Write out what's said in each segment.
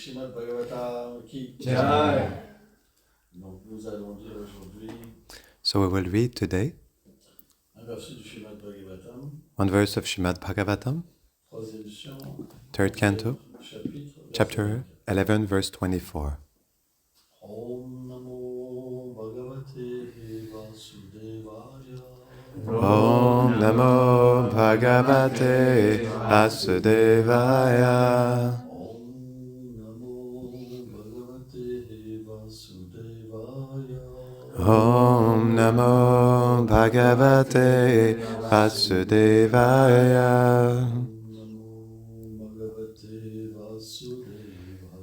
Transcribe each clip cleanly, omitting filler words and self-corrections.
Srimad Bhagavatam ki Jai. Donc nous allons dire aujourd'hui So we will read today un verset du Srimad Bhagavatam, one verse of Srimad Bhagavatam, troisième chant, third canto, chapitre, chapter 11, verse 24. Om Namo Bhagavate Vasudevaya. Om Namo Bhagavate Vasudevaya. Om Namo Bhagavate Vasudevaya. Om Namo Bhagavate Vasudevaya.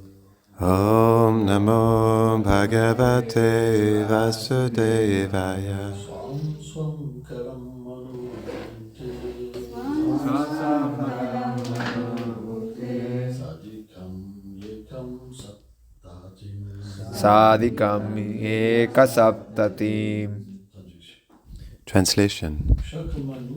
Om Namo Bhagavate Vasudevaya. Swam Swam Karam Manurante Sadikam Yekam Saptatim. Sadikam ekasaptatim. Translation. Chaque Manu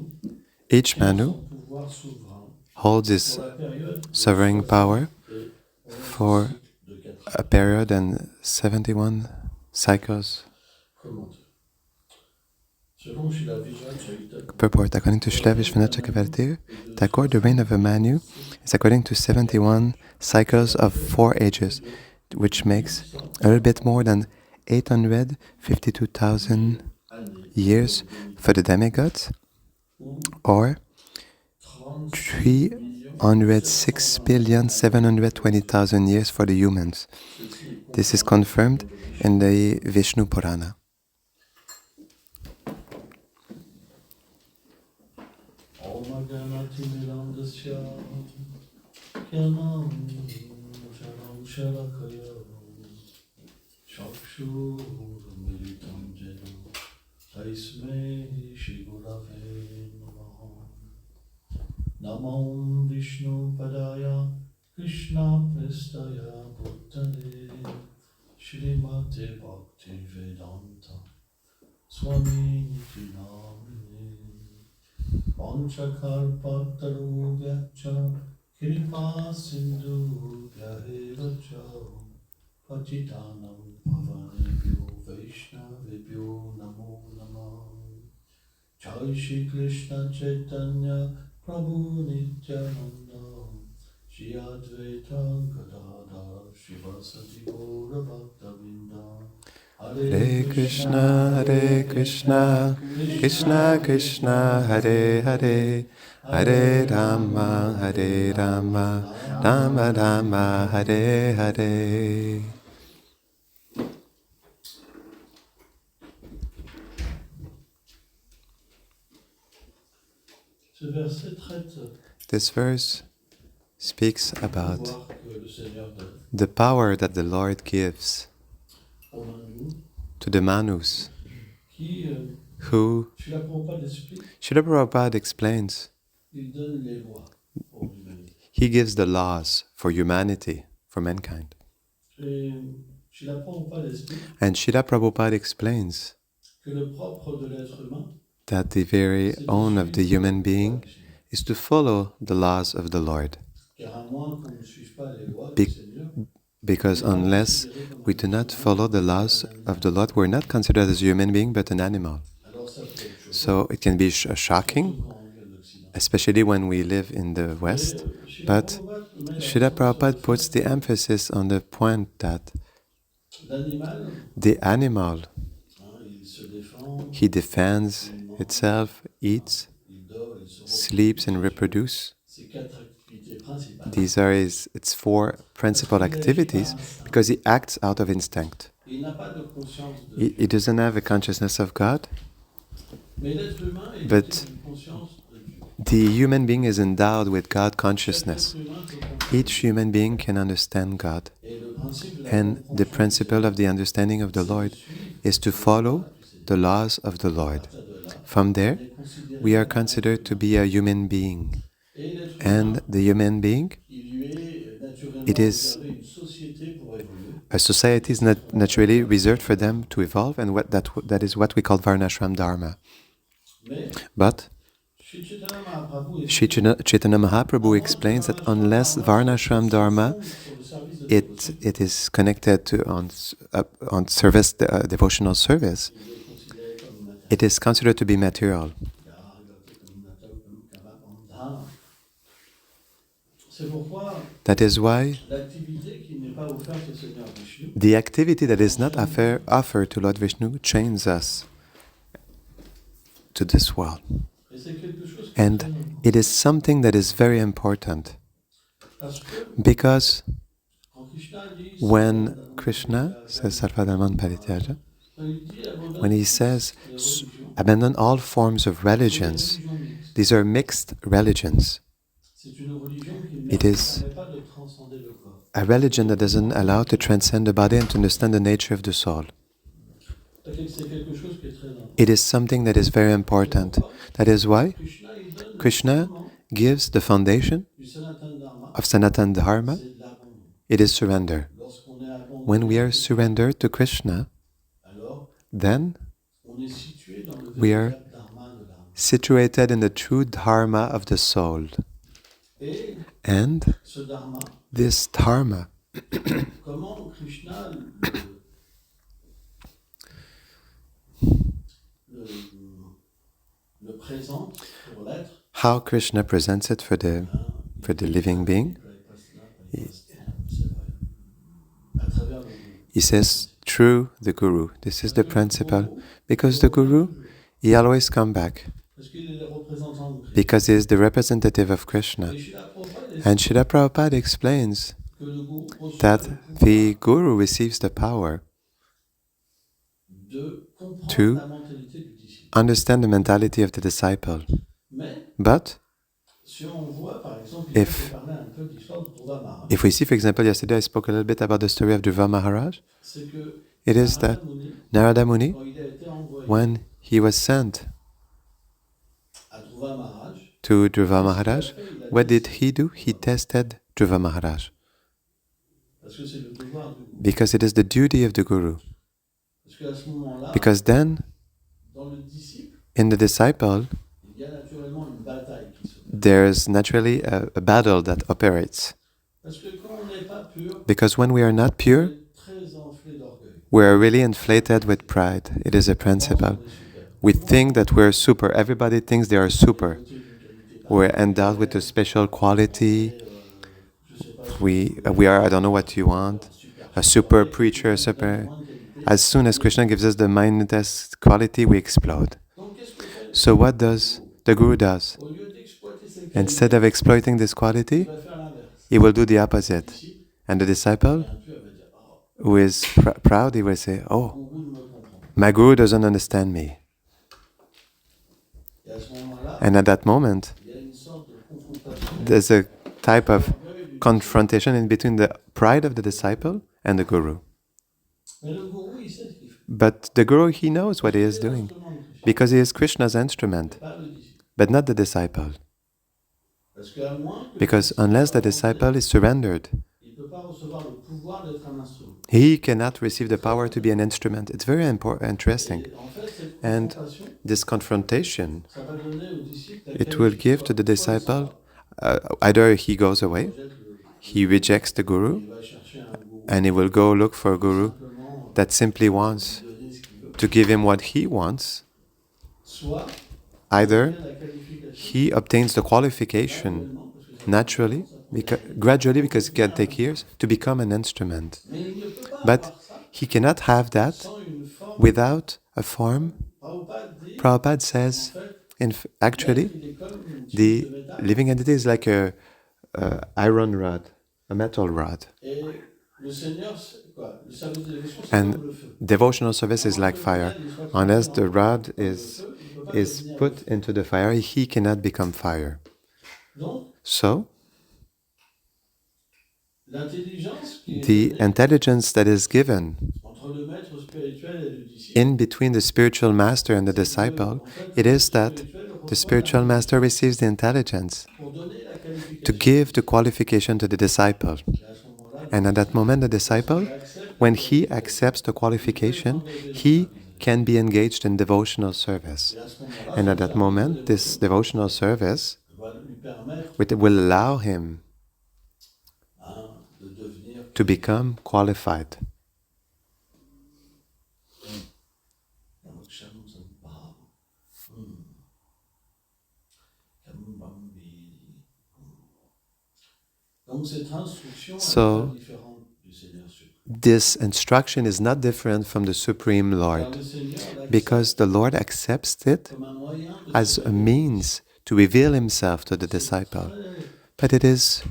Each tient Manu son pouvoir souverain holds his pour la période sovereign power et for de 4 a period and 71 cycles. commentaires. Selon Srila Vijay Chaitanya, Purport. According to Srila Vishwanath Chakravarti, Thakur, the reign of a Manu is according to 71 cycles of 4 ages, which makes a little bit more than 852,000 years for the demigods, or 306,720,000 years for the humans. This is confirmed in the Vishnu Purana. Namo Vishnu Padaya Krishna Prestaya Bhuttale Shrimate Bhakti Vedanta Swami Niti Namine Panchakalpatarubhyacha Kripa Sindhu Vyahevacha Patitanam Pavanebhyo Vaishnavebhyo Namo Namah. Jai Shri Krishna Chaitanya Prabhu Nityananda Shri Advaita Gadadhar Shivasati Gaura Bhaktavinda. Hare Krishna, Krishna Krishna, Hare Hare, Hare Rama, Rama Rama, Hare Hare. Ce verset traite This verse speaks about pouvoir que le Seigneur donne the power that the Lord gives aux Manus to the Manus, qui, who Srila Prabhupada explique, Srila Prabhupada explains. il donne les lois pour l'humanité. He gives the laws for humanity, for mankind. Et Srila Prabhupada explique And Srila Prabhupada explains que le propre de l'être humain that the very own of the human being is to follow the laws of the Lord. car à moins qu'on ne suive pas les lois Be- du Seigneur, Because unless we do not follow the laws of the Lord, we're not considered as a human being but an animal. alors ça peut être choquant, So it can be shocking, surtout quand on vient d'Occident. especially when we live in the West. But Srila Prabhupada puts the emphasis on the point that L'animal, the animal, il se défend, he defends itself, eats, il dort, il se repose. sleeps and reproduces. Ces 4 activités principales. These are its 4 principal activities because he acts out of instinct. Il n'a pas de conscience de He doesn't have a consciousness of God. Mais l'être humain est But doté d'une conscience de Dieu. the human being is endowed with God consciousness. L'être humain peut comprendre. Each human being can understand God. Et le principe de la And the compréhension principle of the understanding of the Lord is to follow the laws of the Lord. de là, From there, est considéré we are considered to be a human being. et l'être And the human being, il lui est naturellement it is réservé une société pour évoluer. a society is not naturally reserved for them to evolve, and that is what we call Varnashram Dharma. Mais But Sri Chaitanya Mahaprabhu Chaitanya Mahaprabhu explains that unless Varnashram Dharma sur le service de it is connected to on service, devotional service. il est considéré comme matériel. It is considered to be material. C'est pourquoi That is why l'activité qui n'est pas offerte au Seigneur Vishnu the activity that is not offered to Lord Vishnu chains us to this world. et c'est quelque chose qui est And très important. it is something that is very important Parce que because quand Krishna dit when Krishna says Sarvadharman Parityaja, quand il dit abandonne when he says les religions, abandon all forms of ce sont des religions, religions mixtes. these are mixed religions. C'est une religion qui ne It is permet pas de transcender le corps. a religion that doesn't allow to transcend the body and to understand the nature of the soul. C'est quelque chose qui est très important. It is something that is very important. That is why Krishna, il donne Krishna le fondement gives the foundation du Sanatana Dharma, of Sanatana Dharma. c'est de l'abandon. It is surrender. Lorsqu'on est abandonné, When we are surrendered to Krishna, alors then on est situé dans le we are véritable dharma de l'âme. situated in the true dharma of the soul. Et And ce dharma, this dharma, comment Krishna le, le présente pour l'être, how Krishna presents it for the living being, à travers le guru. he says through the Guru. This is the principle. Because the Guru, he always come back. Parce qu'il est le représentant de Krishna. Because he is the representative of Krishna. Et Srila Prabhupada And Srila Prabhupada explains que le guru reçoit that le pouvoir the Guru receives the power de comprendre to la mentalité du disciple. understand the mentality of the disciple. Mais But si on voit par exemple, If- il parlait un peu de l'histoire de Dhruva Maharaj, if we see, for example, yesterday I spoke a little bit about the story of Dhruva Maharaj, c'est que it is that Narada Muni, Narada Muni, quand il a été envoyé when he was sent à Dhruva Maharaj, to Dhruva Maharaj, il a what did testé, he do? He tested Dhruva Maharaj. parce que c'est le devoir du guru. Because it is the duty of the Guru. Parce qu'à ce moment-là, Because then, dans le disciple, in the disciple, il y a naturellement une bataille qui se fait. there's naturally a battle that operates. Parce que quand on n'est pas pur, Because when we are not on pure, est très enflé d'orgueil. we are really inflated with pride. It is a principle. On est super. We think that we're super. Everybody thinks they are super. Doté d'une qualité We're endowed with a special quality. je sais pas ce We are, I don't know what you want, a super preacher, super. As soon as Krishna gives us the mindless quality, we explode. Donc qu'est-ce que fait So what does the Guru does? au lieu d'exploiter ces Instead of exploiting this il quality, va faire l'inverse. he will do the opposite. Ici, And the disciple, un peu, elle va dire oh, who is proud, he will say, "Oh, le guru ne me comprend pas. my Guru doesn't understand me." Et à ce moment-là, And at that moment, il y a une sorte de confrontation. there's a type of L'orgueil du- confrontation in between the pride of the disciple and the Guru. Mais le guru, il sait ce qu'il fait. But the Guru, he knows what he is C'est doing l'instrument de Krishna, because he is Krishna's instrument, pas le disciple. but not the disciple. Parce qu'à moins que Because le unless the disciple disciple is surrendered, il ne peut pas recevoir le pouvoir d'être un instrument. he cannot receive the power to be an instrument. It's very interesting. Et en fait, cette And confrontation, this confrontation, ça va donner au disciple la it will give to the disciple, either he goes away, he rejects the Guru, il va chercher un guru and he will go look for a Guru simplement that simply wants donner ce qu'il veut. to give him what he wants. Soit Either il y a la qualification he obtains the qualification graduellement, parce que ça naturally, gradually, because it can take years, to become an instrument. mais il ne peut pas But avoir ça he cannot have that sans une forme. without a form. Prabhupada dit, Prabhupada en says, fait, actually, il est comme une tige the de métal. living entity is like a iron rod, a metal rod. Et le Seigneur, c'est quoi? Le service de dévotion, c'est And comme le feu. devotional service is like fire. Unless the rod is put into the fire, he cannot become fire. Donc, So, l'intelligence qui est the donnée intelligence that is given entre le maître spirituel et le disciple, in between the spiritual master and the disciple, it is that the spiritual master receives the intelligence pour donner la to qualification. give the qualification to the disciple. Et à ce moment-là, And at that moment, the disciple, when he accepts the qualification, he can be engaged in devotional service. et à ce moment-là, And at that moment, this devotional service va lui permettre will allow him de devenir to become qualified. So, this instruction is not different from the Supreme Lord, because the Lord accepts it as a means to reveal Himself to the disciple. But it is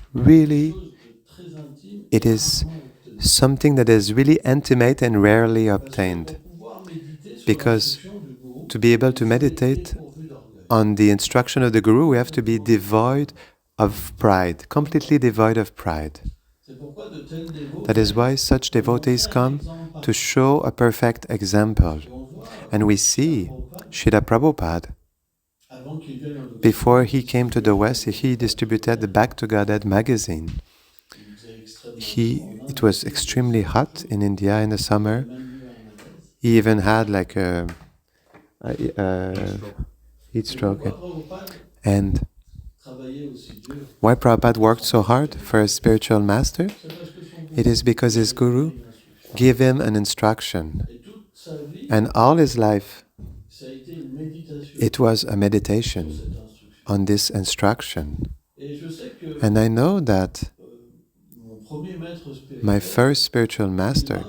something that is really intimate and rarely obtained. Because to be able to meditate on the instruction of the Guru, we have to be devoid of pride, completely devoid of pride. That is why such devotees come to show a perfect example. And we see Srila Prabhupada, before he came to the West, he distributed the Back to Godhead magazine. It was extremely hot in India in the summer. He even had like a heat stroke. And why Prabhupada worked so hard for a spiritual master? It is because his Guru gave him an instruction. And all his life, it was a meditation on this instruction. And I know that my first spiritual master,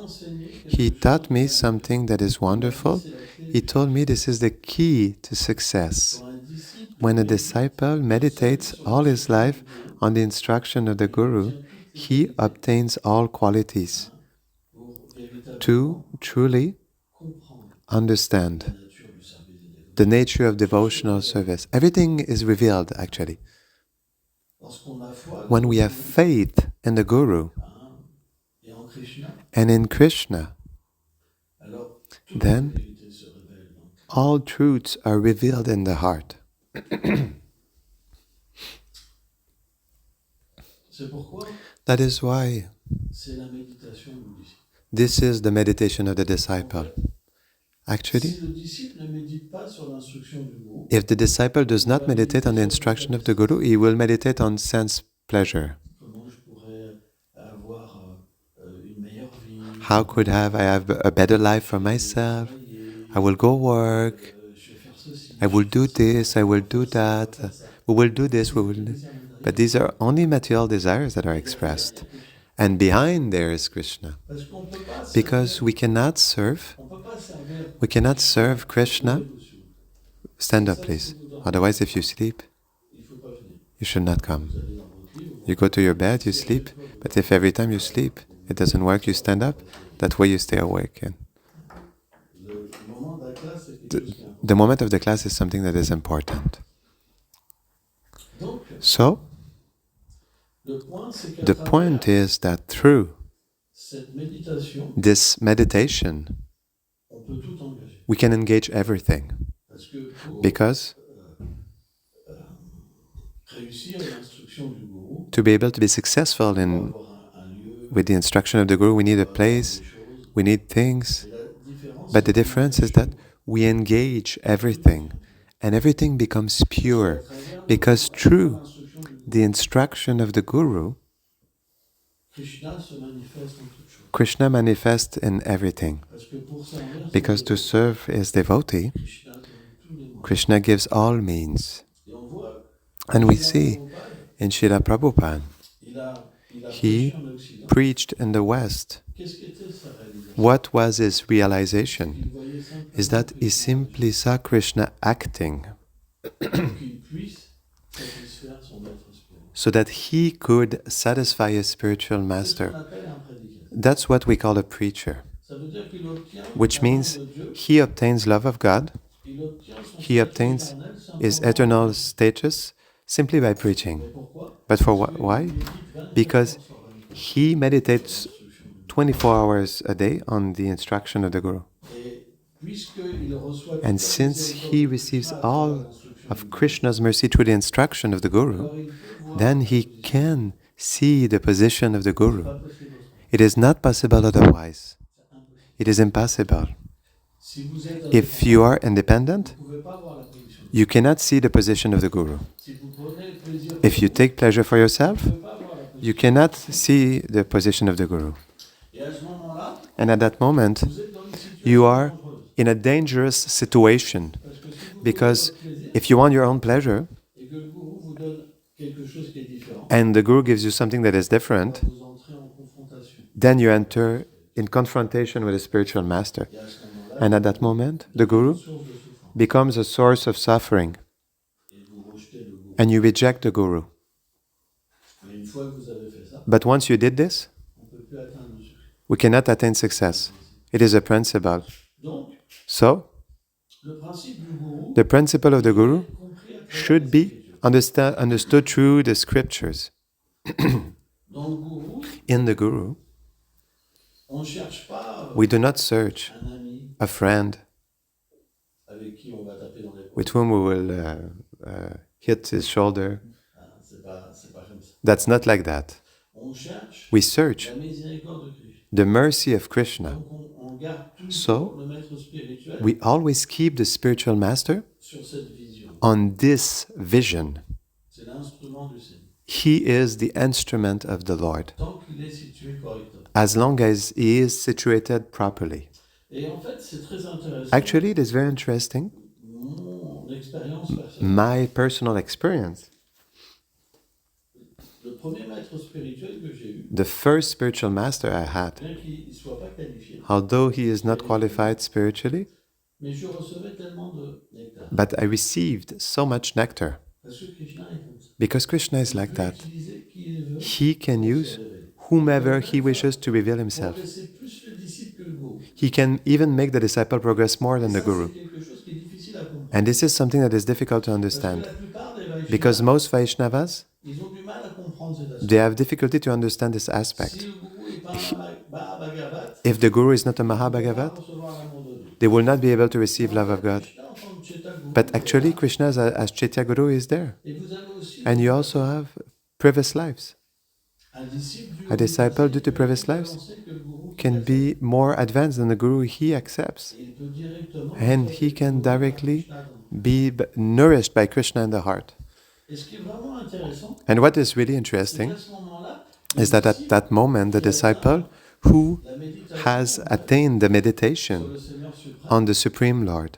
he taught me something that is wonderful. He told me this is the key to success. When a disciple meditates all his life on the instruction of the Guru, he obtains all qualities to truly understand the nature of devotional service. Everything is revealed, actually. When we have faith in the Guru and in Krishna, then all truths are revealed in the heart. That is why this is the meditation of the disciple. Actually, if the disciple does not meditate on the instruction of the Guru, he will meditate on sense pleasure. How could I have a better life for myself? I will go work. I will do this, I will do that. We will do this, we will... But these are only material desires that are expressed. And behind there is Krishna. Because we cannot serve Krishna. Stand up, please. Otherwise, if you sleep, you should not come. You go to your bed, you sleep. But if every time you sleep, it doesn't work, you stand up, that way you stay awake. And the moment of the class is something that is important. So, the point is that through this meditation, we can engage everything. Because to be able to be successful with the instruction of the Guru, we need a place, we need things. But the difference is that we engage everything, and everything becomes pure. Because through the instruction of the Guru, Krishna manifests in everything. Because to serve his devotee, Krishna gives all means. And we see in Srila Prabhupada, he preached in the West. What was his realization? Is that he simply saw Krishna acting so that he could satisfy his spiritual master. That's what we call a preacher. Which means he obtains love of God, he obtains his eternal status simply by preaching. But for why? Because he meditates 24 hours a day on the instruction of the Guru. And since he receives all of Krishna's mercy through the instruction of the Guru, then he can see the position of the Guru. It is not possible otherwise. It is impossible. If you are independent, you cannot see the position of the Guru. If you take pleasure for yourself, You cannot see the position of the Guru. Et à ce moment-là, And at that moment, vous êtes dans une you situation are dangereuse. in a dangerous situation. Parce que si vous voulez Because votre plaisir if you want your own pleasure, et que le gourou vous donne quelque chose qui est différent, and the Guru gives you something that is different, vous entrez en confrontation. then you enter in confrontation with a spiritual master. Et à ce moment-là, And at that moment, the Guru source de souffrance. becomes a source of suffering, Et vous rejetez le gourou. and you reject the Guru. Mais une fois que vous avez fait ça, But once you did this, on ne peut plus atteindre le succès. we cannot attain success. It is a principle. Donc, So, le principe du gourou the principle of the Guru est compris à travers should les be Écritures. understood through the scriptures. Dans le gourou, In the Guru, on ne cherche pas we do not search un ami a friend avec qui on va taper dans l'épaule. with whom we will hit his shoulder. Ah, c'est pas comme ça. That's not like that. On cherche We search la miséricorde de Christ. the mercy of Krishna. Donc on garde toujours So, le maître spirituel We always keep the spiritual master sur cette vision. on this vision. C'est l'instrument du Seigneur. He is the instrument of the Lord, Tant qu'il est situé correctement. as long as he is situated properly. Et en fait, c'est très intéressant. Actually, it is very interesting. Mon expérience personnelle. My personal experience, Le premier maître spirituel que j'ai eu, the first spiritual master I had, bien qu'il ne soit pas qualifié, although he is not qualified spiritually, mais je recevais tellement de nectar. but I received so much nectar Parce que Krishna est comme ça. because Krishna is Il like peut that. utiliser qui il veut He can pour se use révéler. whomever he wishes to reveal Pour himself. laisser plus le disciple que le gourou. He can even make the disciple progress more than the Ça, guru. c'est quelque chose qui est difficile à comprendre. And this is something that is difficult to Parce que understand la plupart des Vaishnavas, because most Vaishnavas, ils ont du mal à comprendre cet aspect. they have difficulty to understand this Si aspect. le gourou n'est pas un Mahabhagavat, If the guru is not a il ne va Mahabhagavat, pas recevoir l'amour de Dieu. they will not be able to receive love of God. Krishna, en tant que Cheta Guru, But actually, Krishna as Chaitya Guru is there. et vous avez aussi And you also have previous lives. un disciple, A disciple due to previous lives can be more advanced than the guru he accepts. il peut directement And he can directly be nourished by Krishna in the heart. Et ce qui est vraiment intéressant, And what is really c'est interesting qu'à ce moment-là, is that at that moment, the disciple who la méditation has attained the sur meditation le Seigneur suprême, on the Supreme Lord,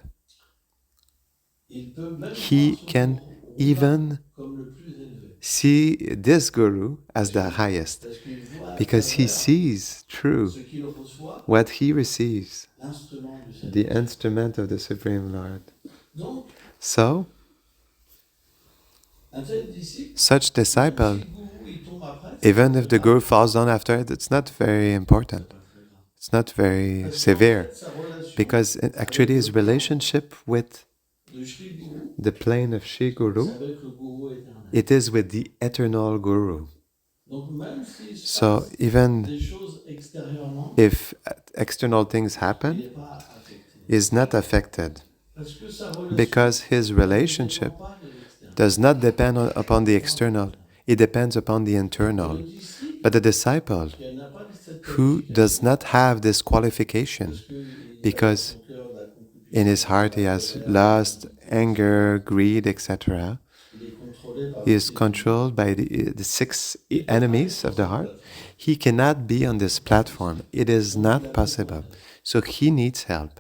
il peut même he voir son can guru even comme le plus élevé. see this guru as the highest Parce qu'il voit à because he travers sees through ce qu'il reçoit, what he receives, l'instrument du Seigneur. the instrument of the Supreme Lord. Donc, So, un tel disciple, such si disciple, le gourou il tombe après, even if the guru falls down after it, it's not very important. It's not very severe sa relation because actually his relationship with de Shri Guru, the plane of Shri Guru, c'est avec le gourou éternel. it is with the eternal Guru. Donc, même s'il se So passe even des choses extérieurement, if external things il happen, n'est pas affecté. is not affected Parce que sa relation because his relationship ne dépend pas de l'extérieur. does not depend upon the external. It depends upon the internal. Le disciple, But the disciple qui n'a pas cette who qualification, does not have this qualification parce qu'il a because dans son cœur la concupiscence, in his heart he has lust, anger, greed, etc. il est contrôlé par He is controlled by the six enemies of the heart. He cannot be on this platform. It is not possible. So he needs help.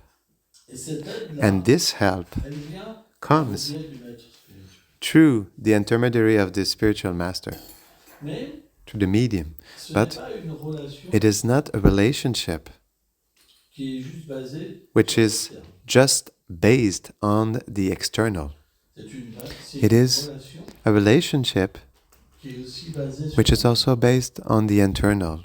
Et cette aide-là, And this help elle vient comes au biais du maître spirituel. through the intermediary of the spiritual master, Mais through the medium. ce n'est But pas une relation it is not a relationship qui est juste basée which sur is l'externe. just based on the external. C'est It une is relation a relationship qui est aussi basée sur which is also based on the internal.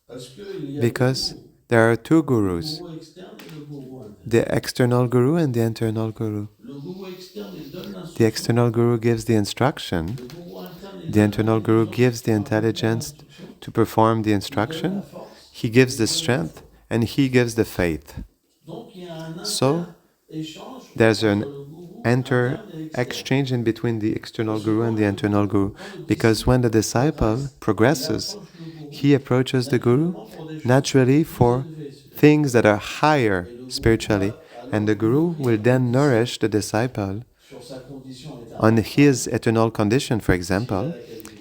parce que il y a Because le there are two gourou, gurus, le gourou externe et le gourou interne. the external guru and the internal guru. Le gourou externe, il donne The l'instruction. external guru gives the instruction, Le gourou interne, il the donne internal guru l'intelligence gives the pour intelligence l'instruction. to perform the Il donne instruction, la force. he gives the strength, and he gives the faith. Donc, il y a un So, inter-échange there's entre an le gourou enter interne et externe. exchange in between the external guru and the internal guru. Because when the disciple progresses, he approaches the guru naturally for things that are higher spiritually, and the guru will then nourish the disciple Sur sa condition éternelle. on his eternal condition, for example.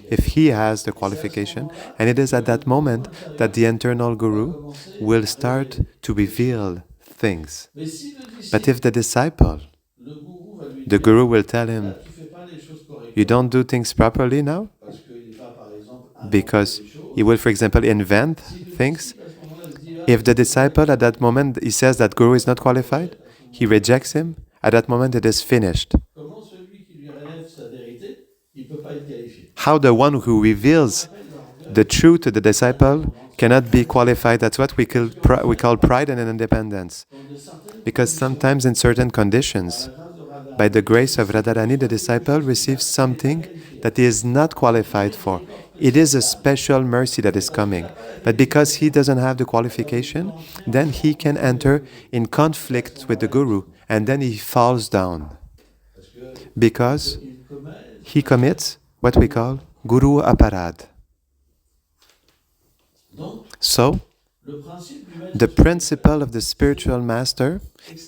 if he has the qualification, and it is at that moment that the internal guru will start to reveal things. Mais si le But disciple, if the disciple, le gourou va lui the dire, guru will tell là, him, tu fais pas les choses correctement, you don't do things properly now, parce qu'il va, par exemple, inventer because des choses. he will, for example, invent Si le things. disciple, à ce moment-là, se dit, ah, If the disciple at that moment he says that guru is not qualified, he rejects him. At that moment, it is finished. comment celui qui lui relève sa vérité, il peut pas être qualifié. How the one who reveals the truth to the disciple cannot be qualified. That's what we call pride and independence. Donc, de certaines Because sometimes in certain conditions, by the grace of Radharani, the disciple receives something that he is not qualified for. It is a special mercy that is coming. But because he doesn't have the qualification, then he can enter in conflict with the Guru, and then he falls down. parce que Because il commet, he commits what we call Guru Aparad. donc So, le principe du maître the principle of the spiritual master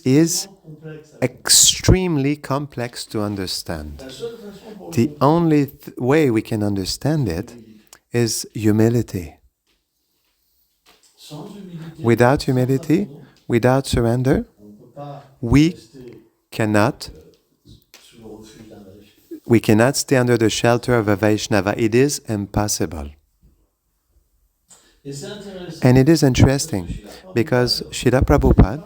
is extrêmement complexe. extremely complex to understand. La seule façon pour The only way we can understand it is humility. sans humilité, Without humility, without surrender, on ne peut pas we rester cannot sous le refuge d'un riche. we cannot stay under the shelter of a Vaishnava. It is impossible. Et c'est intéressant. And it is interesting because Srila Prabhupada,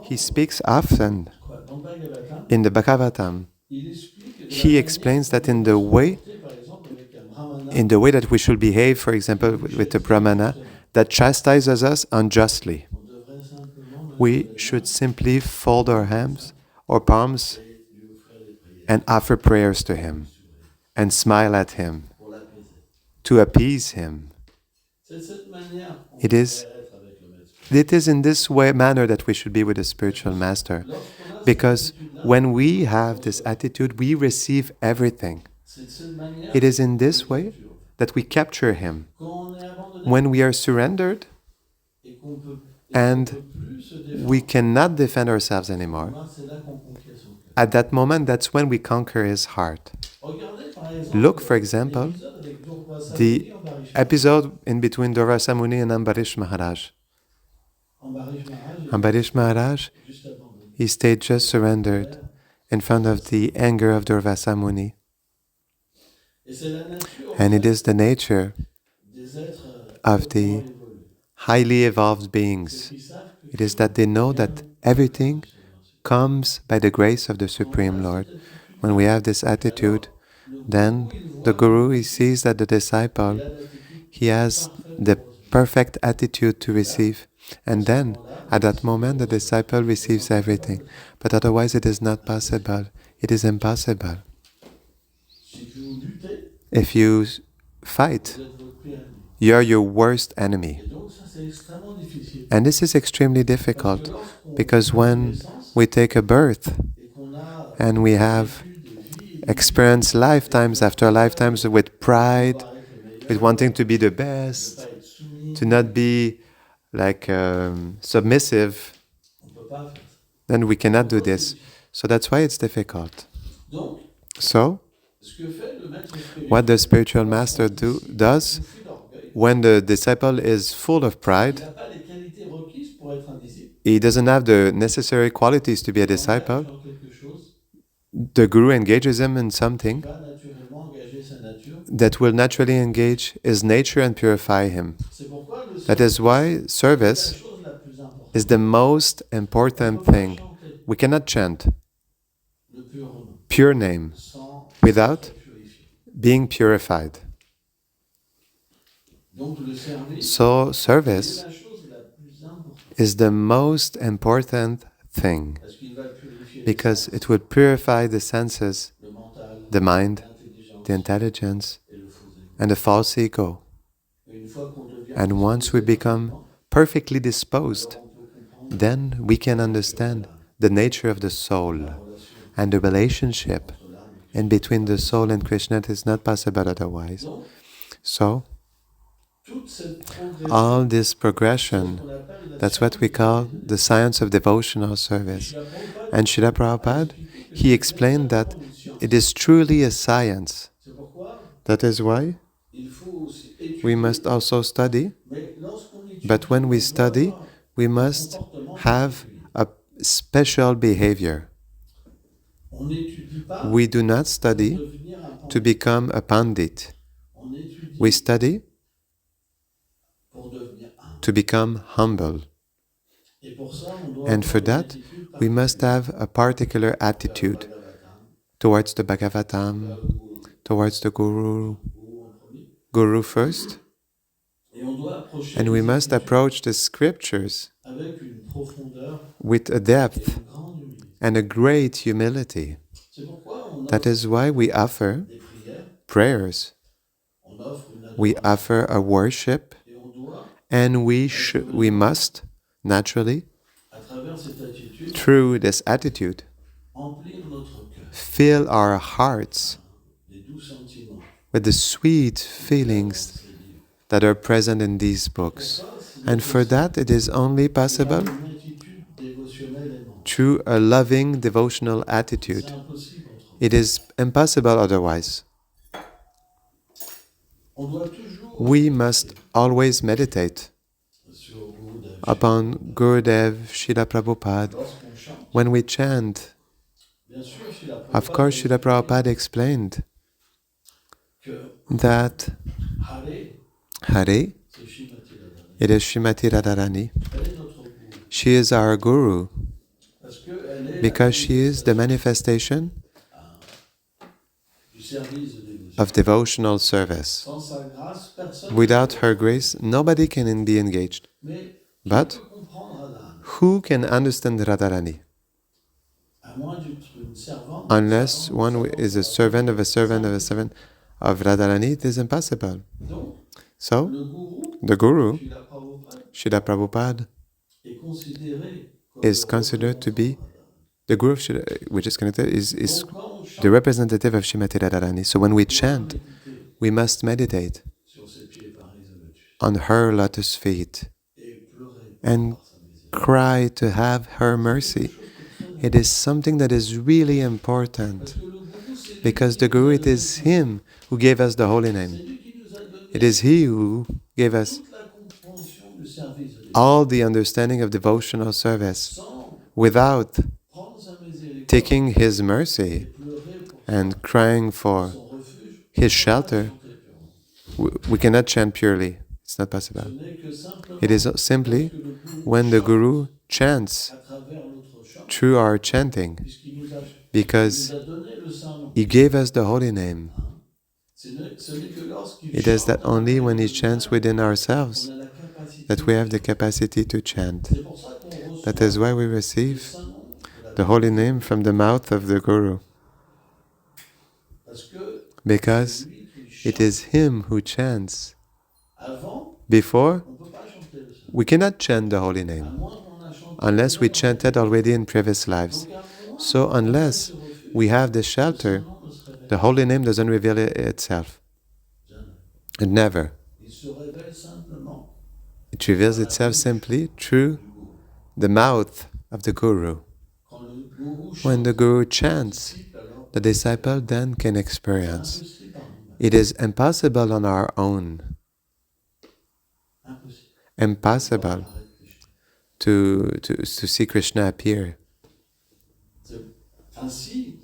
he speaks often Dans le Bhagavatam, in the Bhagavatam. il explique de la He explains that in the way manière, par exemple, avec un brahmana, that we should behave, for example, with the Brahmana, that chastises us unjustly, on devrait simplement le we should simply fold our hands or palms lui offrir des prières and offer prayers to him and smile at him pour l'apaiser. to appease him. C'est de cette manière qu'on It is- devrait être avec le maître. It is in this manner that we should be with the spiritual master. Lorsqu'on a cette Because attitude-là, when we have this attitude, we receive everything. c'est de cette manière It is in this qu'on way capture. that we capture him. Quand on est abandonné When we are surrendered et qu'on peut, and peut plus se défendre, we cannot defend ourselves anymore, c'est là qu'on conquiert son cœur. at that moment, that's when we conquer his heart. Regardez par exemple Look, for example, l'épisode avec Durva the Samuni, Ambarish episode in between Durvasa Muni and Ambarish Maharaj. Ambarish Maharaj est Ambarish Maharaj, juste abandonné. he stayed just surrendered in front of the anger of Durvasa Muni. Et c'est la nature And it is the nature des êtres of the hautement évolués. highly evolved beings. Ils savent que It is that they know that everything comes by the grace of the Supreme Lord. When we have this attitude, then the Guru, he sees that the disciple, he has the perfect attitude to receive. And then, at that moment, the disciple receives everything. But otherwise, it is not possible. It is impossible. si vous luttez, If you fight, vous êtes votre pire ennemi. you are your worst enemy. Et donc ça c'est extrêmement difficile. And this is extremely Parce que difficult lorsqu'on because prend when naissance we take a birth et qu'on a and we have vécu des vies experienced lifetimes after lifetimes with pride, avec le meilleur, with wanting to be the de best, pas être soumis, to not be like submissive, on peut pas faire ça. then we cannot do this. So that's why it's difficult. Donc So, ce que fait le maître spirituel, what the spiritual master does confie l'orgueil, when the disciple is full of il pride, n'a pas les qualités requises pour être un disciple. he doesn't have the necessary qualities to be a disciple. Dans quelque chose, The Guru engages him in il something va naturellement engager sa nature. that will naturally engage his nature and purify him. C'est pourquoi le That is why la service chose la plus importante. is the most important thing. We cannot chant Le pur nom, pure name sans without être purifié. being purified. Donc le service So est service la chose la plus importante is the most important thing parce qu'il va purifier les because sens, it will purify the senses, le mental, the mind, l'intelligence the intelligence, et le faux ego. and the false ego. Et une fois qu'on devient And once we become perfectly disposed, on peut comprendre then we can understand the nature of the soul la relation and the relationship entre l'âme et in between the soul and Krishna. It is not possible otherwise. Donc, So, toute cette progression, all this progression, qu'on appelle la that's what we call the science of devotional service. Srila Prabhupada And Srila Prabhupada, expliquait que he c'est explained that véritablement une science. it is truly a science. C'est pourquoi That is why il faut aussi We étudier. must also study, Mais lorsqu'on étudie, but when we on doit study, avoir we un must comportement have particulier. a special behavior. On n'étudie pas We do not pour study devenir un to pandit. become a pandit. On étudie We study pour devenir humble. to become humble. Et pour ça, on doit And avoir for une that, attitude we must particulière. have a particular attitude towards the Bhagavatam, towards the Guru first, Et on doit approcher and we les must Écritures approach the scriptures avec une profondeur with a et depth une grande humilité. and a great humility. C'est pourquoi on That offre is why we offer des prières, prayers, on offre une we adoration, offer a worship, et on doit, and we must, naturally, à travers cette attitude, through this attitude, remplir notre cœur fill our hearts des doux sentiments with the sweet feelings de ces livres. that are present in these books. Ça, c'est And for that, it is only possible une attitude dévotionnelle aimante. through a loving devotional C'est attitude. impossible autrement. It is impossible otherwise. On doit toujours We must always meditate sur Gurudev. upon Gurudev, Srila Prabhupada. Lorsqu'on chante, When we chant, bien sûr, si la of course, Srila Prabhupada explained que that Hare, Hare, c'est Shrimati Radharani. it is Srimati Radharani. Elle est notre Guru. She is our Guru Parce qu'elle est because she is the manifestation du service de dévotion. of devotional service. Sans sa grâce, personne Without her grace, nobody can be engaged. Mais qui But peut comprendre Radharani who can understand Radharani? à moins d'une servante, Unless one is a servant of a servant of a servant of Radharani, it is impossible. Donc, So, le Guru, the Guru, puis la Prabhupada, Srila Prabhupada, est considéré comme is le considered to be représentant the Guru of Srila, which is connected, is Donc, quand on chante, the representative of Srimati Radharani. So when we on doit chant, méditer we must meditate sur ses pieds pareils à l'autre on her lotus feet et pleurer and par sa misère. cry to have her mercy. It is something that is really important Parce que le Guru, c'est lui because qui the nous Guru, a it donné- is Him who gave us the holy c'est name. lui qui nous a donné It is He who gave us toute la compréhension du service de dévotion. all the understanding of devotional service Sans without prendre sa miséricorde taking His et mercy pleurer pour and crying for son refuge, His shelter. chanter purement. We cannot chant purely. It's not possible. Ce n'est que simplement It is simply que le Guru when the chante Guru chants à travers notre chant, through our chanting puisqu'il nous a because donné le saint nom. He gave us the holy name. Ce n'est que lorsqu'il It is chante that only when He chants within ourselves qu'on a la capacité that we have the capacity to chant. C'est pour ça qu'on reçoit That is why we le receive saint nom de la the holy name from the mouth of the Guru. Parce que Because c'est lui qui it chante. is Him who chants. Avant, Before, on ne peut pas chanter le saint nom. we cannot chant the holy À name moins qu'on a chanté unless we avant. chanted already in previous lives. Donc, à moins So qu'on unless se refuse, we have the le shelter, saint nom ne se révèle the holy name doesn't reveal itself. jamais. It never. Il se révèle simplement It reveals itself simply through du Guru. the mouth of the Guru. Quand le Guru When chante, the Guru chants, disciple, alors, the disciple then can c'est experience. impossible par nous-mêmes. It is impossible on our own, Impossible. impossible Arrête de chanter. to see Krishna appear. Ainsi,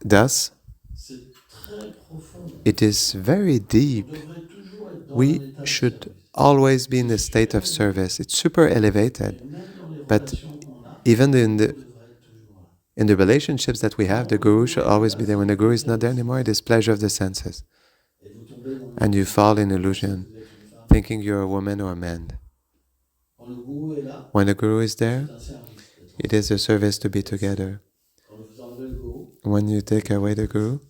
Thus, c'est très profond. it is very On deep. devrait toujours être dans un We état de should service. always be in the state of service. It's super elevated. Et même dans les But relations qu'on a, Even on in the devrait être toujours là. in the relationships that we have, the Guru should always be there. When the Guru is not there anymore, it is pleasure of the senses. Et vous tombez dans And you fall in illusion, vous êtes une femme. thinking you're a woman or a man. Quand le Guru est là, When the Guru is there, c'est un service. d'être it is a service to be together. Quand vous enlevez le Guru, When you take away the Guru,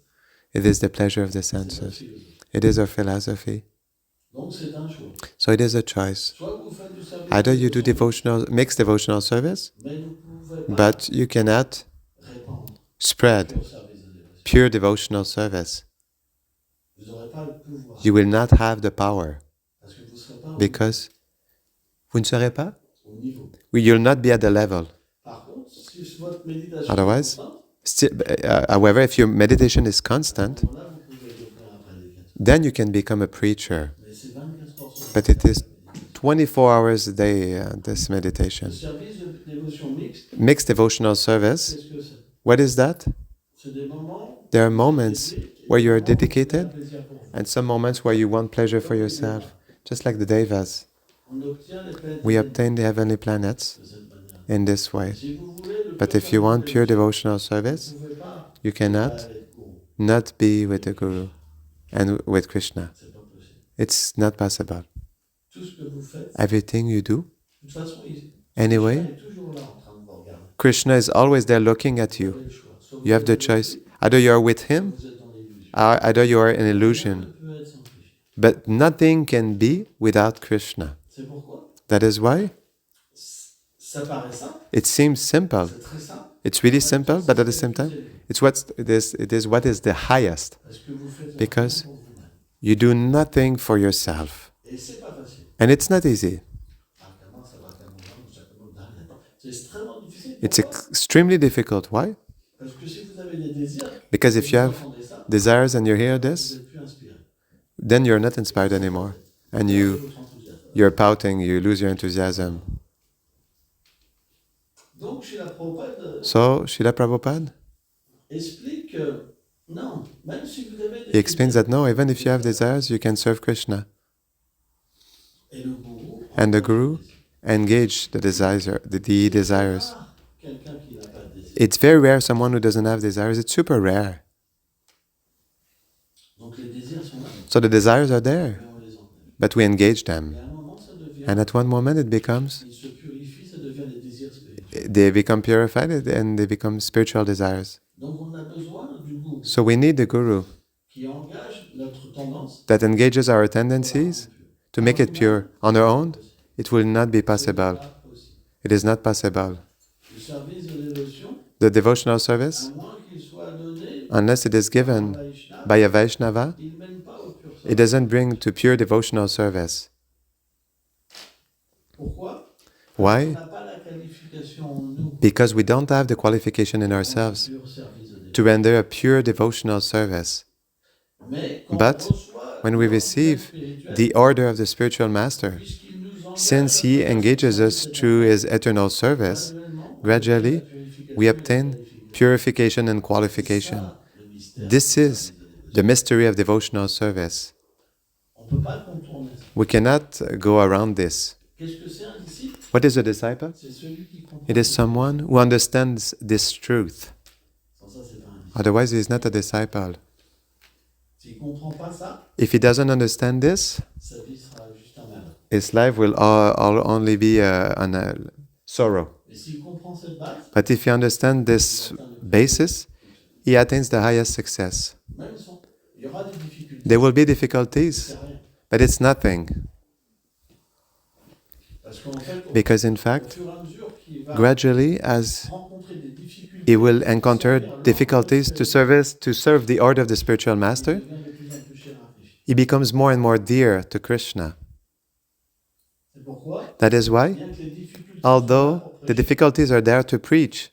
it is the pleasure of the c'est la senses. philosophie. It is our philosophy. Donc c'est un choix. So it is a choice. Soit vous faites du service, Either you do dévotionnel, mixed devotional service, mais vous ne pouvez pas but you cannot répandre spread au service de dévotion. pure devotional service. Vous n'aurez pas le pouvoir. You will not have the power Parce que vous ne serez pas because vous ne serez pas. au niveau. You'll not be at the level. Par contre, si votre méditation Otherwise, est constante, However, if your meditation is constant, là, vous pouvez devenir un prédicateur. then you can become a preacher. Mais c'est 24 heures sur But it is 24. 24 hours a day, this Le meditation. service de dévotion mixte, Mixed devotional service, qu'est-ce que c'est? what is that? C'est des moments There are moments where you are dedicated plaisir pour vous. and some moments where you want pleasure for yourself, just like the Devas. On obtient les planètes We obtain the heavenly planets de cette manière. in this way. Si vous voulez le But pur if you want service pure de devotional dévotion, service, vous ne pouvez pas you cannot avec guru. not be with the Guru and with Krishna. C'est pas possible. It's not possible. Tout ce que vous faites, Everything you do, de toute façon, il anyway, est toujours là en train de vous regarder. Krishna is always there looking at Vous you. avez le choix. Soit You have the vous êtes choice. Either you are with him, vous êtes dans l'illusion. or either you are in Rien illusion. ne peut être sans Krishna. But nothing can be without Krishna. C'est pourquoi That is why ça paraît simple, it seems simple. c'est très simple. It's really simple, but at the same time, it is what is the highest. Parce que vous faites Because rien pour vous-même. you do nothing for yourself. Et c'est pas facile. And it's not easy. C'est extrêmement difficile. It's Pourquoi? extremely difficult. Why? Parce que si vous avez des désirs, Because if you vous have entendez ça, desires and you hear vous this, n'êtes plus inspiré. then you're not inspired anymore. And Votre enthousiasme. you're pouting, you lose your enthusiasm. Donc, chez la Prabhupada, So, Srila Prabhupada, explique que non, même si vous avez he des explains that no, even if you have desires, you can serve Krishna. et le gourou, And the Guru engage the desires. quelqu'un qui n'a pas de désir. It's very rare someone who doesn't have desires. It's super rare. Donc, les désirs sont là, So the desires are there, mais on les empêche. but we engage Et them. à un moment, ça devient, And at one moment it becomes, il se purifie, ça devient des désirs spirituels. they become purified and they become spiritual desires. Donc, on a besoin du gourou So we need the Guru qui engage notre tendance that engages our tendencies to make it pure. On our own, it will not be possible. It is not possible. Le service de dévotion, The devotional à service, moins qu'il soit donné unless it is given by a Vaishnava, il ne mène pas au pur it doesn't bring to pure devotional service. Pourquoi? On Why? n'a pas la qualification en nous Because we don't have the qualification in ourselves pour pur service de to dévotion. render a pure devotional service. Mais quand But on reçoit when we l'ordre receive spirituel, the order of the spiritual master, puisqu'il nous engage since he engages us through his eternal service, graduellement, gradually we la obtain qualification. purification and C'est qualification. ça, le mystère This du is service de dévotion. the mystery of devotional service. On ne peut pas le contourner. We cannot go around this. Qu'est-ce que c'est un disciple? What is a disciple? C'est celui qui comprend. It is someone who understands this truth. Sans ça, c'est pas un disciple. Otherwise, he is not a disciple. S'il ne comprend pas ça, If he doesn't understand this, sa vie sera juste un malheur. his life will all only be on a sorrow. Mais s'il comprend cette base, But if he understands this basis, he attains the highest success. même sans, il y aura des difficultés. There will be difficulties, C'est rien. but it's nothing. Parce qu'en fait, Because in au fact, fur et à mesure qu'il va gradually, as rencontrer des difficultés, he will encounter difficulties to serve the order of the spiritual il master, devient de plus en plus cher à Krishna. he becomes more and more dear to Krishna. C'est pourquoi, That is why, bien que les difficultés although soient là pour the prêcher, difficulties are there to preach,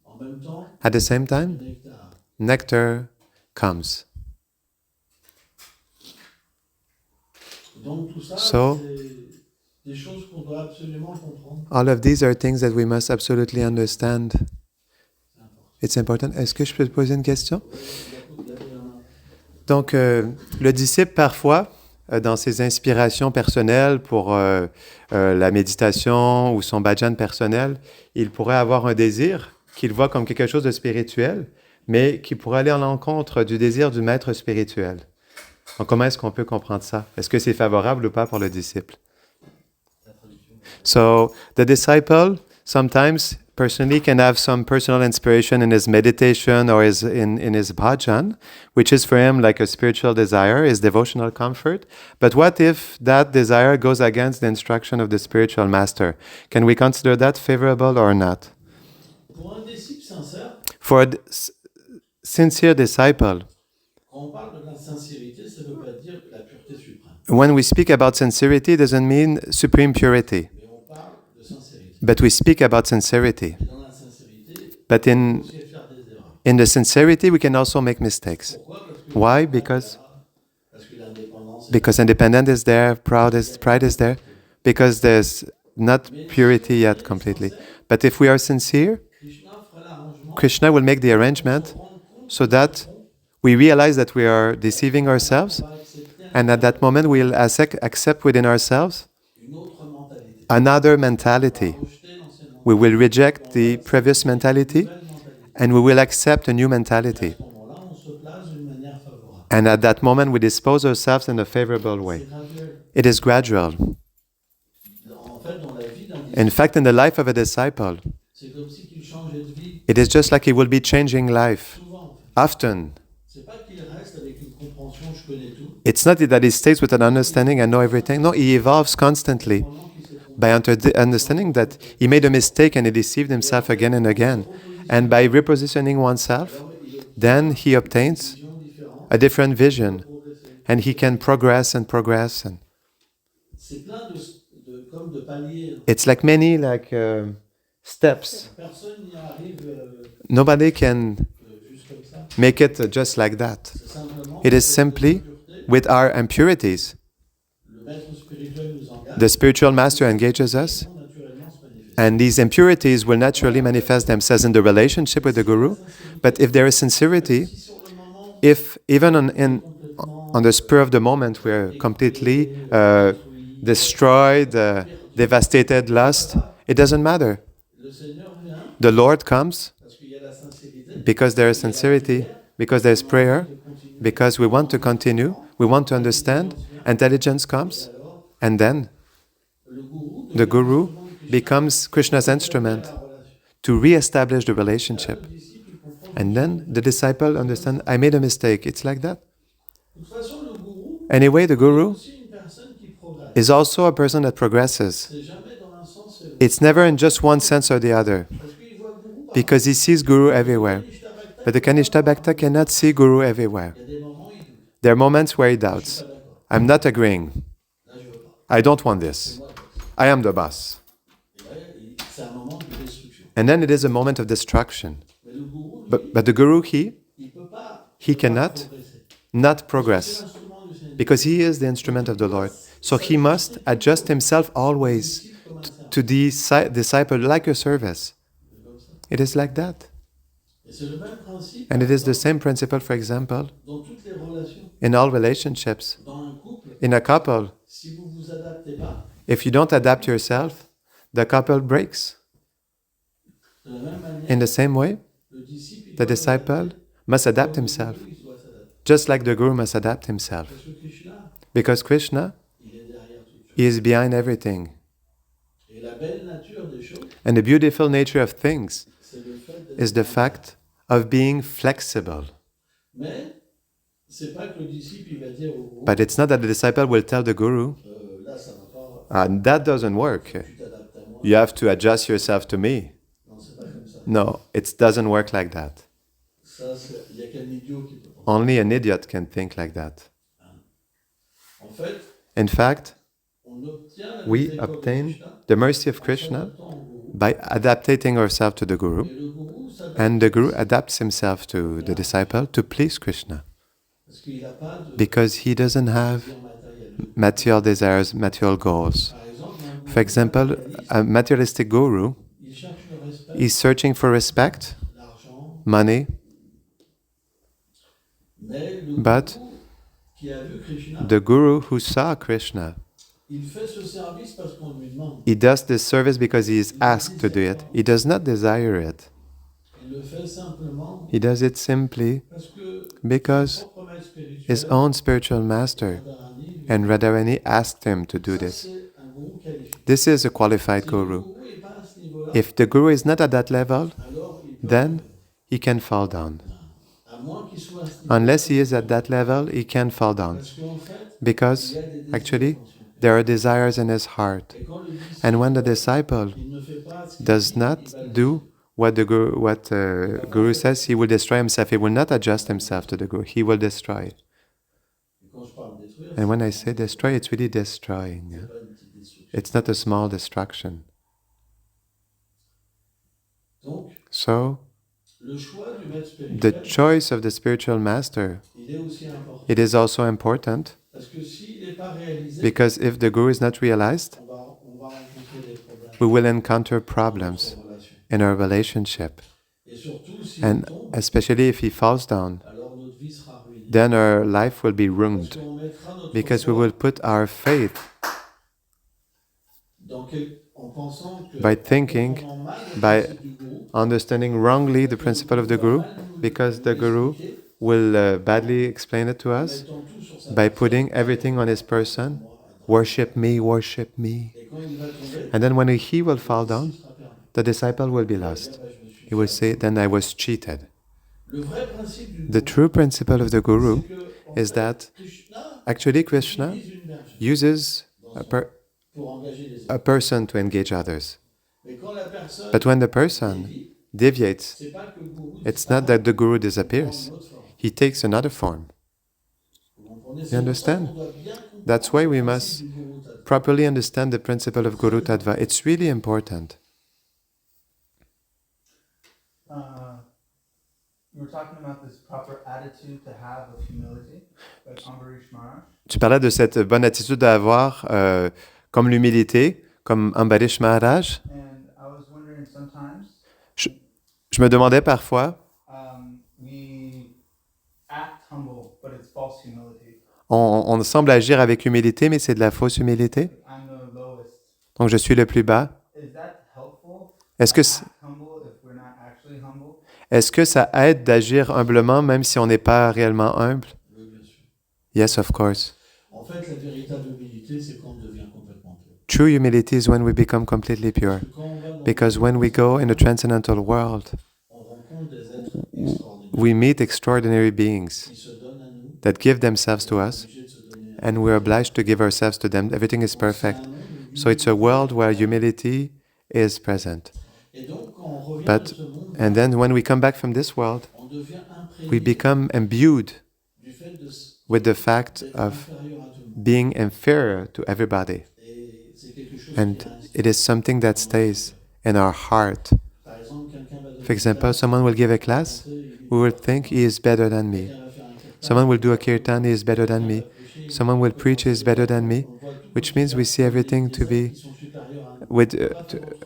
en même temps, at the same le time, nectar. nectar comes. Donc tout ça, So- c'est des choses qu'on doit absolument comprendre. All of these are things that we must absolutely understand. C'est important. It's important. Est-ce que je peux te poser une question? Il y avait un- Donc, le disciple, parfois, dans ses inspirations personnelles pour la méditation ou son bhajan personnel, il pourrait avoir un désir qu'il voit comme quelque chose de spirituel, mais qui pourrait aller à l'encontre du désir du maître spirituel. Donc, comment est-ce qu'on peut comprendre ça? Est-ce que c'est favorable ou pas pour le disciple? So, the disciple sometimes personally can have some personal inspiration in his meditation or in his bhajan, which is for him like a spiritual desire, his devotional comfort. But what if that desire goes against the instruction of the spiritual master? Can we consider that favorable or not? Pour un disciple sincère, For a sincere disciple, quand on parle de la sincérité, ça ne veut pas dire la pureté suprême. when we speak about sincerity, it doesn't mean supreme purity, Mais on parle de sincérité. but we speak about sincerity. Et dans la sincérité, But on sait faire des erreurs. in the sincerity, we can also make mistakes. Pourquoi? Parce que Why? Because parce que because independence is there, pride is there, because there's not purity yet completely. But if we are sincere, Krishna will make the arrangement so that we realize that we are deceiving ourselves, and at that moment we'll accept within ourselves another mentality. We will reject the previous mentality and we will accept a new mentality. And at that moment we dispose ourselves in a favorable way. It is gradual. In fact, in the life of a disciple, it is just like he will be changing life. Often. It's not that he stays with an understanding and know everything. No, he evolves constantly by understanding that he made a mistake and he deceived himself again and again. And by repositioning oneself, then he obtains a different vision and he can progress and progress. And it's like many steps. Nobody can make it just like that. It is simply with our impurities. The spiritual master engages us, and these impurities will naturally manifest themselves in the relationship with the Guru. But if there is sincerity, if even on the spur of the moment we are completely destroyed, devastated, lost, it doesn't matter. The Lord comes because there is sincerity, because there is prayer, because we want to continue, we want to understand, intelligence comes, and then the Guru becomes Krishna's instrument to re-establish the relationship. And then the disciple understands, I made a mistake. It's like that. Anyway, the Guru is also a person that progresses. It's never in just one sense or the other, because he sees Guru everywhere. But the Kanishta Bhakta cannot see Guru everywhere. There are moments where he doubts. I'm not agreeing. I don't want this. I am the boss. And then it is a moment of destruction. But the Guru, he cannot not progress, because he is the instrument of the Lord. So he must adjust himself always to the disciple like a service. It is like that. And it is the same principle, for example, in all relationships. In a couple, if you don't adapt yourself, the couple breaks. In the same way, the disciple must adapt himself, just like the Guru must adapt himself. Because Krishna is behind everything. And the beautiful nature of things is the fact of being flexible. But it's not that the disciple will tell the Guru, that doesn't work. You have to adjust yourself to me. No, it doesn't work like that. Only an idiot can think like that. In fact, we obtain the mercy of Krishna by adapting ourselves to the Guru, and the Guru adapts himself to the disciple to please Krishna, because he doesn't have material desires, material goals. For example, a materialistic Guru is searching for respect, money, but the Guru who saw Krishna, he does this service because he is asked to do it. He does not desire it. He does it simply because his own spiritual master and Radharani asked him to do this. This is a qualified Guru. If the Guru is not at that level, then he can fall down. Unless he is at that level, he can fall down. Because, actually, there are desires in his heart. And when the disciple does not do what the Guru says, he will destroy himself. He will not adjust himself to the Guru. He will destroy. And when I say destroy, it's really destroying. Yeah? It's not a small destruction. So, the choice of the spiritual master, it is also important, Because if the Guru is not realized, we will encounter problems in our relationship. And especially if he falls down, then our life will be ruined. Because we will put our faith by thinking, by understanding wrongly the principle of the Guru, because the Guru will badly explain it to us by putting everything on his person. Worship me, worship me. And then when he will fall down, the disciple will be lost. He will say, then I was cheated. The true principle of the Guru is that actually Krishna uses a person to engage others. But when the person deviates, it's not that the Guru disappears. He takes another form. You understand? That's why we must properly understand the principle of Guru Tattva. It's really important. You were talking about this proper attitude to have of humility, like Ambarish Maharaj. Tu parlais de cette bonne attitude à avoir comme l'humilité, comme Ambarish Maharaj. And I was wondering sometimes. Je me demandais parfois. We act humble, but it's false humility. On semble agir avec humilité, mais c'est de la fausse humilité. I'm the lowest. Donc je suis le plus bas. Is that helpful? Est-ce que ça aide d'agir humblement même si on n'est pas réellement humble? Oui, bien sûr. Yes, of course. En fait, la véritable humilité, c'est quand on devient complètement pur. True humility is when we become completely pure. Because when we go in the transcendental world, we meet extraordinary beings that give themselves to us, and we're obliged to give ourselves to them. Everything is perfect. So it's a world where humility is present. And then when we come back from this world, we become imbued with the fact of being inferior to everybody. And it is something that stays in our heart. For example, someone will give a class, we will think he is better than me. Someone will do a kirtan, he is better than me. Someone will preach, he is better than me. Which means we see everything to be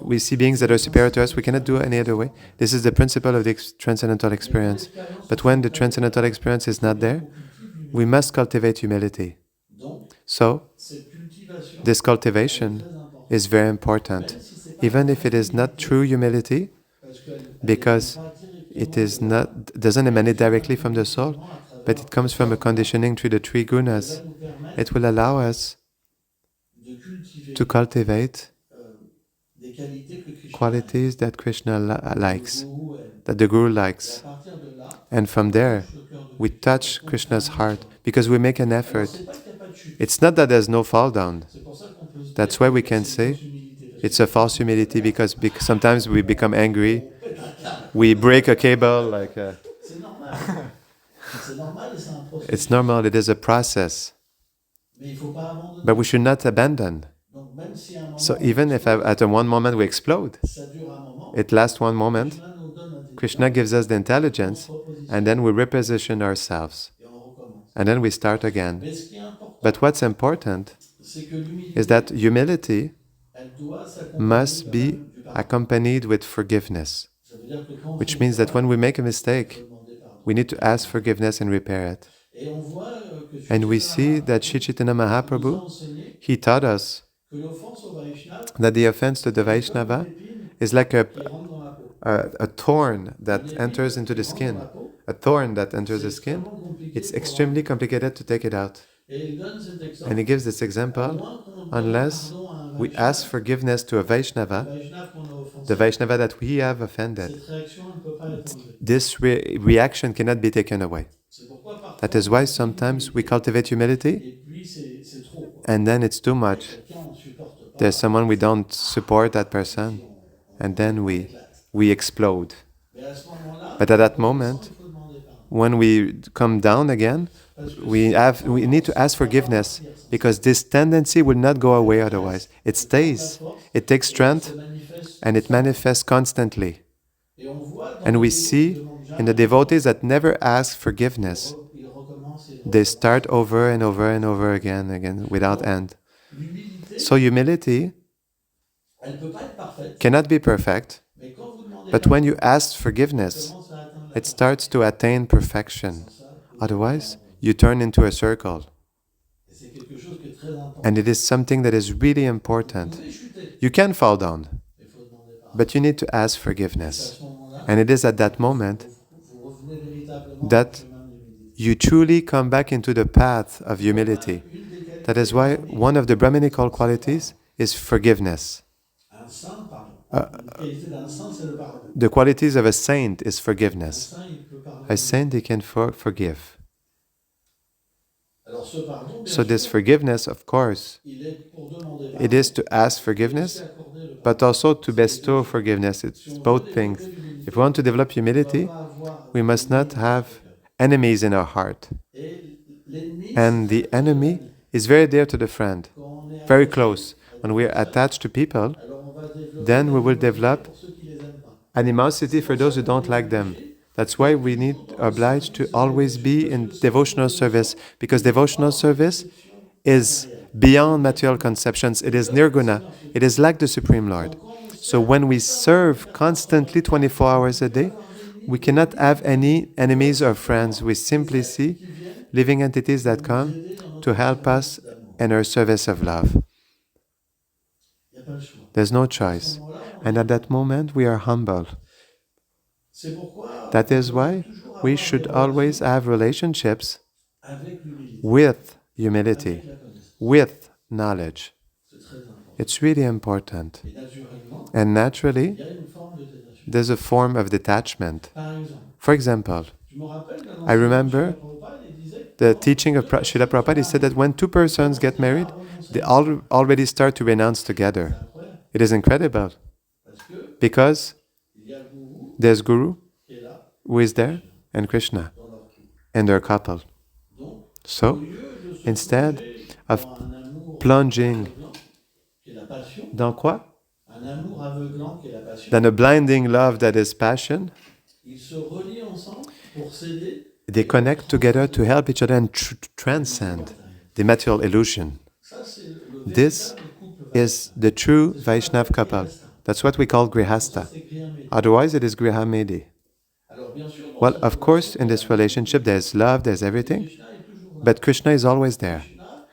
we see beings that are superior to us. We cannot do it any other way. This is the principle of the transcendental experience. But when the transcendental experience is not there, we must cultivate humility. So, this cultivation is very important, even if it is not true humility, because it is doesn't emanate directly from the soul, but it comes from a conditioning through the three gunas. It will allow us to cultivate qualities that Krishna likes, that the Guru likes. And from there, we touch Krishna's heart because we make an effort. It's not that there's no fall down. That's why we can say it's a false humility because sometimes we become angry. We break a cable like... It's normal, it is a process. But we should not abandon. So even if at one moment we explode, it lasts one moment, Krishna gives us the intelligence, and then we reposition ourselves. And then we start again. But what's important is that humility must be accompanied with forgiveness, which means that when we make a mistake, we need to ask forgiveness and repair it. And we see that Sri Chaitanya Mahaprabhu, he taught us that the offense to the Vaishnava is like a thorn that enters into the skin. A thorn that enters the skin, it's extremely complicated to take it out. And he gives this example, unless we ask forgiveness to a Vaishnava, the Vaishnava that we have offended, this reaction cannot be taken away. That is why sometimes we cultivate humility, and then it's too much. There's someone we don't support, that person, and then we explode. But at that moment, when we come down again, we need to ask forgiveness, because this tendency will not go away otherwise. It stays. It takes strength, and it manifests constantly. And we see in the devotees that never ask forgiveness, They start over and over and over again, without end. So humility elle ne peut pas être parfaite, cannot be perfect, mais quand vous demandez but when you ask forgiveness, commence à atteindre la it starts to attain perfection. sans ça, vous Otherwise, allez you turn into a circle. et c'est quelque chose qui est très important. And it is something that is really Vous important. pouvez chuter, You can fall down, mais il faut demander pardon. but you need to ask C'est à forgiveness. ce moment-là, And it is at that moment vous revenez véritablement that au chemin de l'humilité. you truly come back into the path of humility. Une des qualités That is why one of the Brahminical qualities is forgiveness. un saint, pardon. Une qualité d'un saint, c'est le pardon. The qualities of a saint is Un forgiveness. saint, il peut pardonner. A saint, he can forgive. Alors ce pardon, bien So this sûr, forgiveness, of course, il est pour demander it pardon, is to ask et aussi forgiveness, accorder le pardon. but also to bestow forgiveness. It's both things. If we want to develop On ne humility, va pas avoir we must not d'ennemis dans have notre cœur. enemies in our heart. Et l'ennemi, And the c'est enemy l'ami. is very dear to the friend, Quand on est very attaché close. à When des we are personnes, attached to people, alors on va développer then we will l'animosité develop pour ceux qui les aiment pas. animosity for those who don't like them. That's why we need obliged to always be in devotional service, because devotional service is beyond material conceptions. It is nirguna. It is like the Supreme Lord. So when we serve constantly 24 hours a day, we cannot have any enemies or friends. We simply see living entities that come to help us in our service of love. Il n'y a pas le choix. There's no À ce choice. moment-là, on And at that moment, we are humble. C'est pourquoi That is on why doit toujours we avoir should des always relations have relationships avec l'humilité, with humility, avec la connaissance. with knowledge. C'est très important. It's really important. Et naturellement, And il naturally, y a une forme de détachement. there's a form of detachment. Par exemple, For example, je me rappelle qu'un I remember enseignant de Prabhupada, il disait the quand teaching of Srila Prabhupada, he said that when two persons get married, they already start to renounce c'est together. incroyable, It is incredible parce que because il y a le gourou there's Guru qui est là who is there and Krishna dans leur couple. and their couple. Donc, au So lieu de se instead plonger of dans un amour plunging aveuglant, qui est la passion, dans quoi? un amour aveuglant qui est la passion, Than a blinding love that is passion, ils se relient ensemble pour s'aider. they connect together to help each other and transcend the material illusion. Ça, c'est le This véritable couple is the true Vaishnav couple. That's what we call Ça, Grihastha. c'est Griham. Otherwise, it is Grihamedi. Alors, bien sûr, dans Well, cette of course, in this relation, relationship, there's love, there's everything, Krishna est toujours là. but Krishna is always there.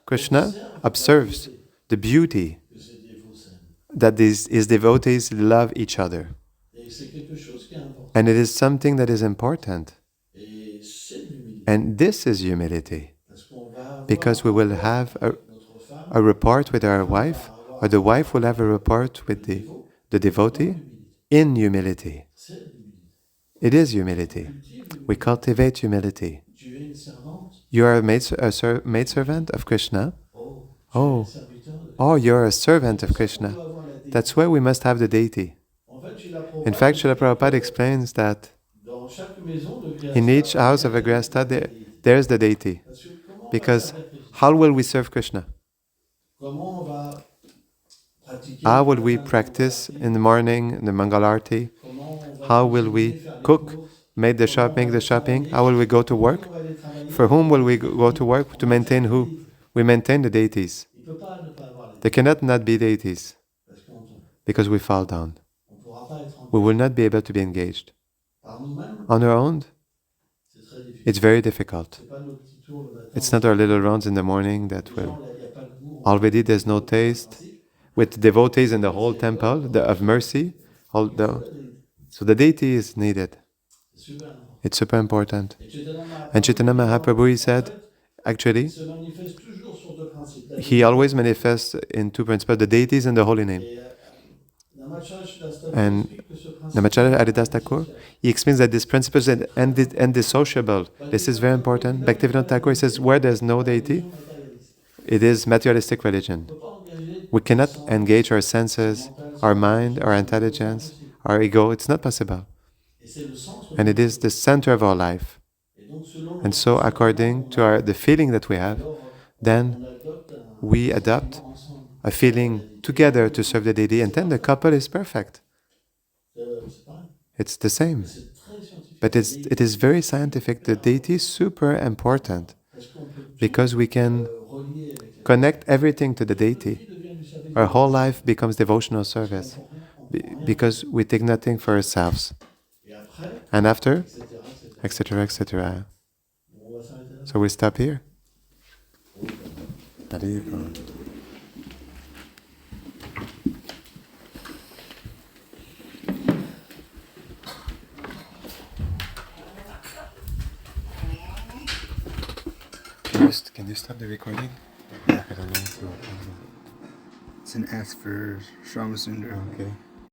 Krishna observes the beauty Que ces dévots s'aiment. that his devotees love each other. Et c'est quelque chose qui est important. And it is something that is important. Et c'est de l'humilité. And this is humility. Parce qu'on va avoir Because we will have notre femme, a report with our wife, or the wife will have a report with the devotee in humility. c'est de l'humilité. It is humility. Cultive l'humilité. We cultivate humility. Tu es une servante. You are a maidservant of Krishna. Oh, Oh, tu es un serviteur de oh, you're a servant of On Krishna. doit avoir la déité. That's why we must have the deity. En fait, Srila In fact, Srila Prabhupada, Prabhupada explains that dans chaque maison de Grihastha, in each house of a il y a Grihastha, des déités. there's the deity. Parce que comment on va Because servir Krishna? how will we serve Krishna? Comment on va pratiquer How le will we matin practice Mangalarti? in the morning, the Mangalarti? Comment on va How will we cuisiner, faire les cook, courses? make the shopping? How will we go to work? Comment on va aller travailler? For whom will we go to work? To maintain who? We maintain the deities. Il ne peut pas ne pas avoir les They cannot not be deities parce qu'on tombe. because we fall down. On ne pourra pas être en We will not be able to be engaged. par nous-mêmes. On our own, C'est très difficile. it's very difficult. C'est pas nos petits tours le matin. It's not our little rounds in the morning that Les will. gens, là, il n'y a pas de goût. Already there's no taste. With devotees in the whole temple of mercy, so the deity is needed. C'est super important. It's super important. Et Chaitanya Mahaprabhu, And Chaitanya Mahaprabhu, he said, il actually, se manifeste toujours sur deux principes. La he always manifests in two principles, the deities and the holy name. Et, Namacharya Srila Thakur And explique que ce principe Namacharya est Haridas Thakur, he explains that these principles and indissociable. This is very important. Bhaktivinoda Thakur says, where there's no deity, it is materialistic religion. We cannot engage our senses, our mind, our intelligence, our ego. It's not possible. And it is the center of our life. And so according to the feeling that we have, then we adopt a feeling together to serve the deity, and then the couple is perfect. It's the same. But it is very scientific. The deity is super important. because we can relier avec la connect everything to the deity. vie devient du service Our whole life becomes devotional service because we take nothing for ourselves. et après, And after, etc., etc. etc., etc. On va s'arrêter là. So we stop here. Arriba. Can you stop the recording? I don't know. It's an S for Shramasundar. Okay.